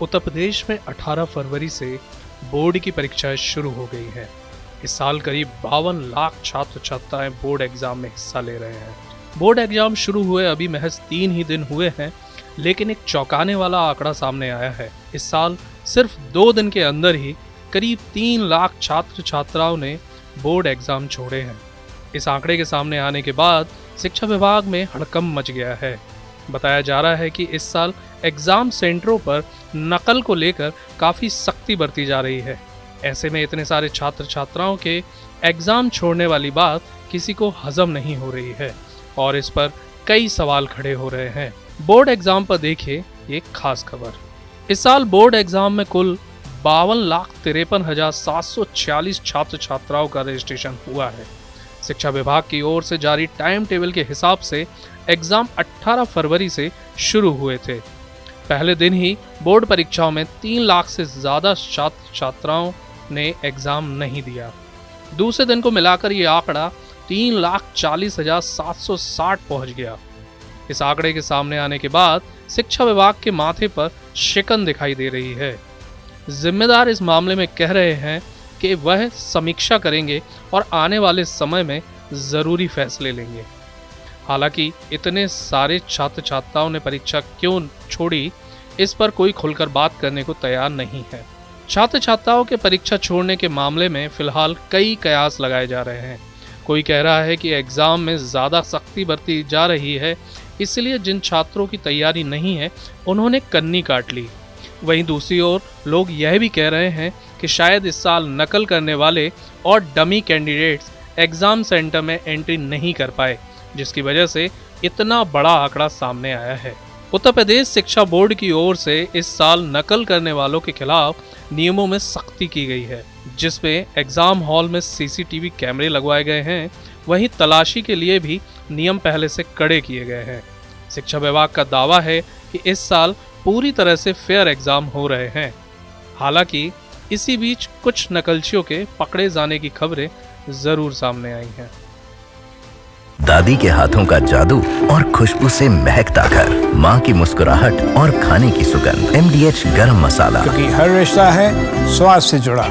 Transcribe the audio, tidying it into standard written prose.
उत्तर प्रदेश में 18 फरवरी से बोर्ड की परीक्षाएं शुरू हो गई हैं। इस साल करीब 52 लाख छात्र छात्राएं बोर्ड एग्जाम में हिस्सा ले रहे हैं। बोर्ड एग्जाम शुरू हुए अभी महज 3 ही दिन हुए हैं, लेकिन एक चौंकाने वाला आंकड़ा सामने आया है। इस साल सिर्फ 2 दिन के अंदर ही करीब 3 लाख छात्र छात्राओं ने बोर्ड एग्जाम छोड़े हैं। इस आंकड़े के सामने आने के बाद शिक्षा विभाग में हड़कंप मच गया है। बताया जा रहा है कि इस साल एग्जाम सेंटरों पर नकल को लेकर काफ़ी सख्ती बरती जा रही है। ऐसे में इतने सारे छात्र छात्राओं के एग्जाम छोड़ने वाली बात किसी को हजम नहीं हो रही है और इस पर कई सवाल खड़े हो रहे हैं। बोर्ड एग्जाम पर देखिए ये खास खबर। इस साल बोर्ड एग्जाम में कुल 52,53,746 छात्र छात्राओं का रजिस्ट्रेशन हुआ है। शिक्षा विभाग की ओर से जारी टाइम टेबल के हिसाब से एग्जाम 18 फरवरी से शुरू हुए थे। पहले दिन ही बोर्ड परीक्षाओं में 3 लाख से ज्यादा छात्र छात्राओं ने एग्जाम नहीं दिया। दूसरे दिन को मिलाकर ये आंकड़ा 3,40,760 पहुंच गया। इस आंकड़े के सामने आने के बाद शिक्षा विभाग के माथे पर शिकन दिखाई दे रही है। जिम्मेदार इस मामले में कह रहे हैं कि वह समीक्षा करेंगे और आने वाले समय में जरूरी फैसले लेंगे। हालांकि इतने सारे छात्र छात्राओं ने परीक्षा क्यों छोड़ी, इस पर कोई खुलकर बात करने को तैयार नहीं है। छात्र छात्राओं के परीक्षा छोड़ने के मामले में फिलहाल कई कयास लगाए जा रहे हैं। कोई कह रहा है कि एग्जाम में ज्यादा सख्ती बरती जा रही है, इसलिए जिन छात्रों की तैयारी नहीं है उन्होंने कन्नी काट ली। वहीं दूसरी ओर लोग यह भी कह रहे हैं कि शायद इस साल नकल करने वाले और डमी कैंडिडेट्स एग्जाम सेंटर में एंट्री नहीं कर पाए, जिसकी वजह से इतना बड़ा आंकड़ा सामने आया है। उत्तर प्रदेश शिक्षा बोर्ड की ओर से इस साल नकल करने वालों के खिलाफ नियमों में सख्ती की गई है, जिसमें एग्जाम हॉल में सीसीटीवी कैमरे लगवाए गए हैं। वहीं तलाशी के लिए भी नियम पहले से कड़े किए गए हैं। शिक्षा विभाग का दावा है कि इस साल पूरी तरह से फेयर एग्जाम हो रहे हैं। हालांकि इसी बीच कुछ नकलचियों के पकड़े जाने की खबरें जरूर सामने आई हैं। दादी के हाथों का जादू और खुशबू से महकता घर, माँ की मुस्कुराहट और खाने की सुगंध, MDH गरम मसाला, क्योंकि हर रिश्ता है स्वाद से जुड़ा।